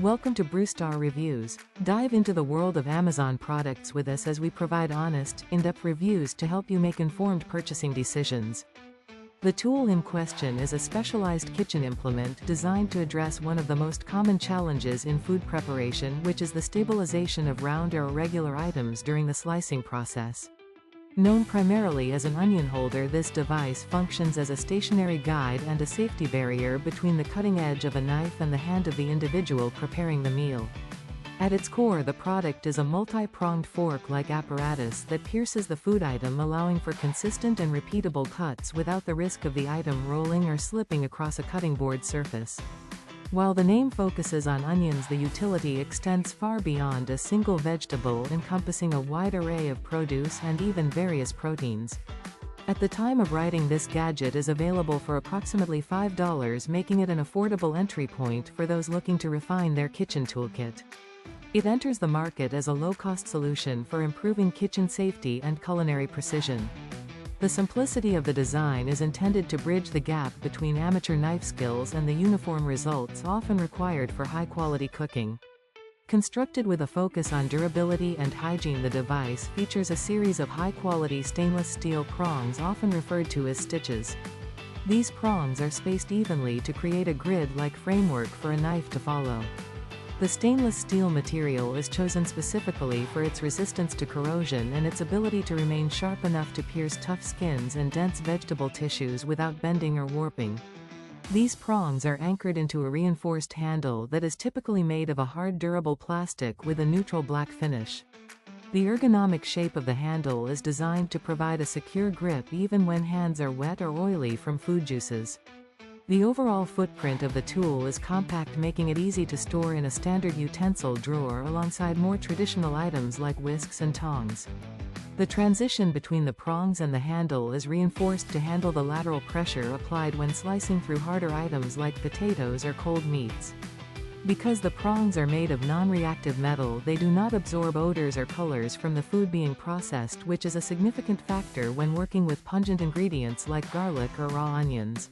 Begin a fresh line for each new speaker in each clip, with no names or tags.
Welcome to Brewstar Reviews. Dive into the world of Amazon products with us as we provide honest, in-depth reviews to help you make informed purchasing decisions. The tool in question is a specialized kitchen implement designed to address one of the most common challenges in food preparation, which is the stabilization of round or irregular items during the slicing process. Known primarily as an onion holder, this device functions as a stationary guide and a safety barrier between the cutting edge of a knife and the hand of the individual preparing the meal. At its core, the product is a multi-pronged fork-like apparatus that pierces the food item, allowing for consistent and repeatable cuts without the risk of the item rolling or slipping across a cutting board surface. While the name focuses on onions, the utility extends far beyond a single vegetable, encompassing a wide array of produce and even various proteins. At the time of writing, this gadget is available for approximately $5, making it an affordable entry point for those looking to refine their kitchen toolkit. It enters the market as a low-cost solution for improving kitchen safety and culinary precision. The simplicity of the design is intended to bridge the gap between amateur knife skills and the uniform results often required for high-quality cooking. Constructed with a focus on durability and hygiene, the device features a series of high-quality stainless steel prongs, often referred to as stitches. These prongs are spaced evenly to create a grid-like framework for a knife to follow. The stainless steel material is chosen specifically for its resistance to corrosion and its ability to remain sharp enough to pierce tough skins and dense vegetable tissues without bending or warping. These prongs are anchored into a reinforced handle that is typically made of a hard, durable plastic with a neutral black finish. The ergonomic shape of the handle is designed to provide a secure grip even when hands are wet or oily from food juices. The overall footprint of the tool is compact, making it easy to store in a standard utensil drawer alongside more traditional items like whisks and tongs. The transition between the prongs and the handle is reinforced to handle the lateral pressure applied when slicing through harder items like potatoes or cold meats. Because the prongs are made of non-reactive metal, they do not absorb odors or colors from the food being processed, which is a significant factor when working with pungent ingredients like garlic or raw onions.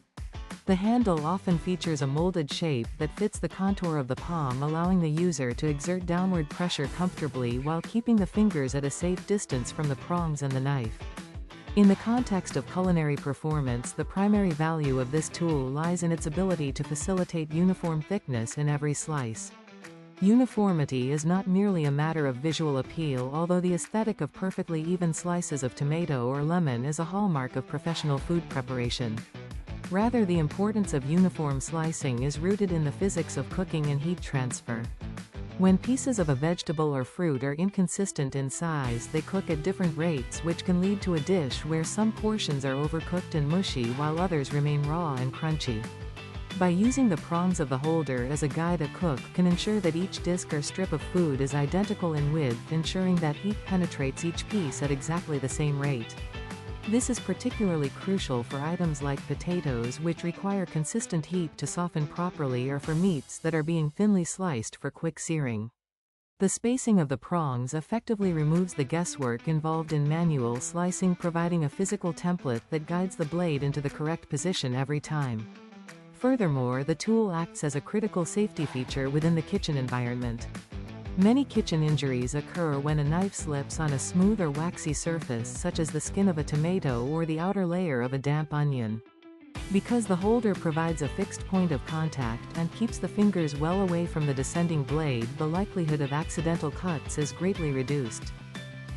The handle often features a molded shape that fits the contour of the palm, allowing the user to exert downward pressure comfortably while keeping the fingers at a safe distance from the prongs and the knife. In the context of culinary performance, the primary value of this tool lies in its ability to facilitate uniform thickness in every slice. Uniformity is not merely a matter of visual appeal, although the aesthetic of perfectly even slices of tomato or lemon is a hallmark of professional food preparation. Rather, the importance of uniform slicing is rooted in the physics of cooking and heat transfer. When pieces of a vegetable or fruit are inconsistent in size, they cook at different rates, which can lead to a dish where some portions are overcooked and mushy while others remain raw and crunchy. By using the prongs of the holder as a guide, a cook can ensure that each disc or strip of food is identical in width, ensuring that heat penetrates each piece at exactly the same rate. This is particularly crucial for items like potatoes, which require consistent heat to soften properly, or for meats that are being thinly sliced for quick searing. The spacing of the prongs effectively removes the guesswork involved in manual slicing, providing a physical template that guides the blade into the correct position every time. Furthermore, the tool acts as a critical safety feature within the kitchen environment. Many kitchen injuries occur when a knife slips on a smooth or waxy surface, such as the skin of a tomato or the outer layer of a damp onion. Because the holder provides a fixed point of contact and keeps the fingers well away from the descending blade, the likelihood of accidental cuts is greatly reduced.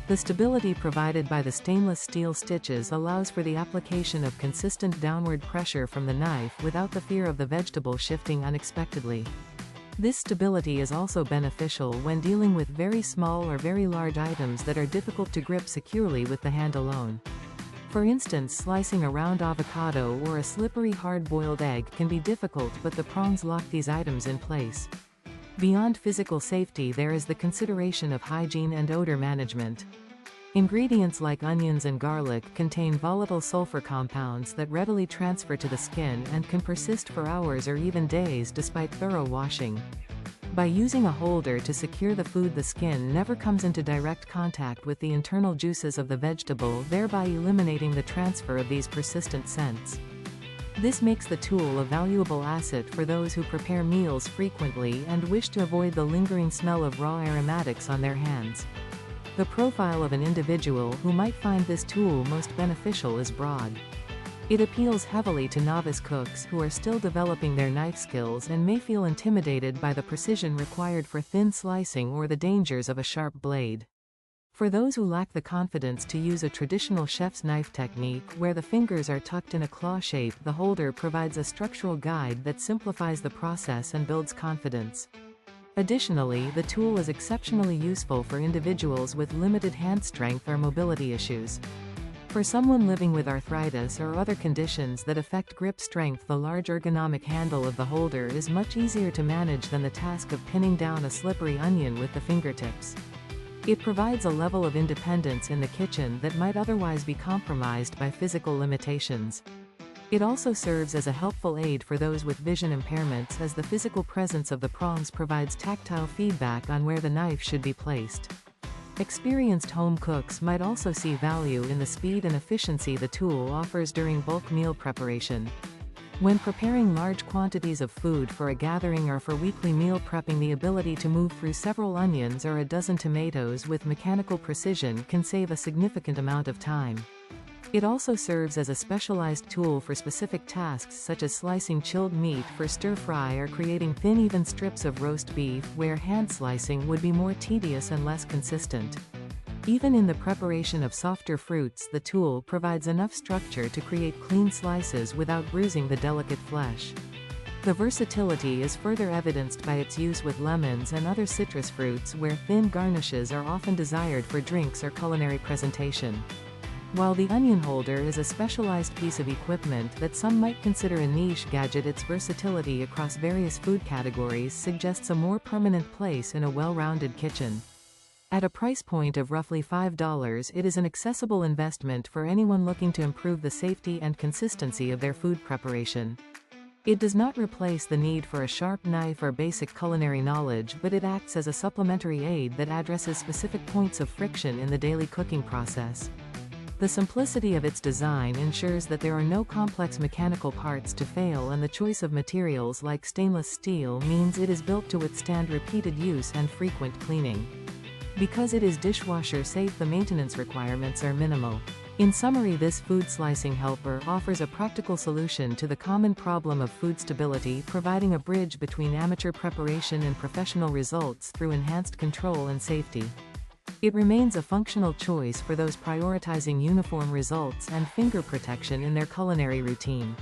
The stability provided by the stainless steel stitches allows for the application of consistent downward pressure from the knife without the fear of the vegetable shifting unexpectedly. This stability is also beneficial when dealing with very small or very large items that are difficult to grip securely with the hand alone. For instance, slicing a round avocado or a slippery hard-boiled egg can be difficult, but the prongs lock these items in place. Beyond physical safety, there is the consideration of hygiene and odor management. Ingredients like onions and garlic contain volatile sulfur compounds that readily transfer to the skin and can persist for hours or even days despite thorough washing. By using a holder to secure the food, the skin never comes into direct contact with the internal juices of the vegetable, thereby eliminating the transfer of these persistent scents. This makes the tool a valuable asset for those who prepare meals frequently and wish to avoid the lingering smell of raw aromatics on their hands. The profile of an individual who might find this tool most beneficial is broad. It appeals heavily to novice cooks who are still developing their knife skills and may feel intimidated by the precision required for thin slicing or the dangers of a sharp blade. For those who lack the confidence to use a traditional chef's knife technique where the fingers are tucked in a claw shape, the holder provides a structural guide that simplifies the process and builds confidence. Additionally, the tool is exceptionally useful for individuals with limited hand strength or mobility issues. For someone living with arthritis or other conditions that affect grip strength, the large ergonomic handle of the holder is much easier to manage than the task of pinning down a slippery onion with the fingertips. It provides a level of independence in the kitchen that might otherwise be compromised by physical limitations. It also serves as a helpful aid for those with vision impairments, as the physical presence of the prongs provides tactile feedback on where the knife should be placed. Experienced home cooks might also see value in the speed and efficiency the tool offers during bulk meal preparation. When preparing large quantities of food for a gathering or for weekly meal prepping, the ability to move through several onions or a dozen tomatoes with mechanical precision can save a significant amount of time. It also serves as a specialized tool for specific tasks such as slicing chilled meat for stir-fry or creating thin even strips of roast beef, where hand slicing would be more tedious and less consistent. Even in the preparation of softer fruits, the tool provides enough structure to create clean slices without bruising the delicate flesh. The versatility is further evidenced by its use with lemons and other citrus fruits, where thin garnishes are often desired for drinks or culinary presentation. While the onion holder is a specialized piece of equipment that some might consider a niche gadget, its versatility across various food categories suggests a more permanent place in a well-rounded kitchen. At a price point of roughly $5, it is an accessible investment for anyone looking to improve the safety and consistency of their food preparation. It does not replace the need for a sharp knife or basic culinary knowledge, but it acts as a supplementary aid that addresses specific points of friction in the daily cooking process. The simplicity of its design ensures that there are no complex mechanical parts to fail, and the choice of materials like stainless steel means it is built to withstand repeated use and frequent cleaning. Because it is dishwasher safe, the maintenance requirements are minimal. In summary, this food slicing helper offers a practical solution to the common problem of food stability, providing a bridge between amateur preparation and professional results through enhanced control and safety. It remains a functional choice for those prioritizing uniform results and finger protection in their culinary routine.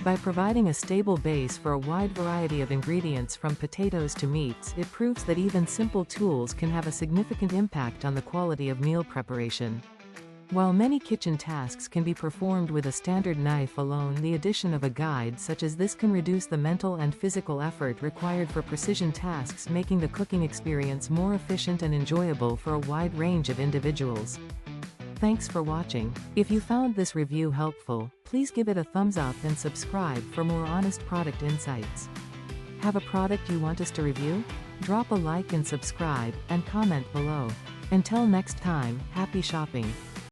By providing a stable base for a wide variety of ingredients from potatoes to meats, it proves that even simple tools can have a significant impact on the quality of meal preparation. While many kitchen tasks can be performed with a standard knife alone, the addition of a guide such as this can reduce the mental and physical effort required for precision tasks, making the cooking experience more efficient and enjoyable for a wide range of individuals. Thanks for watching. If you found this review helpful, please give it a thumbs up and subscribe for more honest product insights. Have a product you want us to review? Drop a like and subscribe, and comment below. Until next time, happy shopping.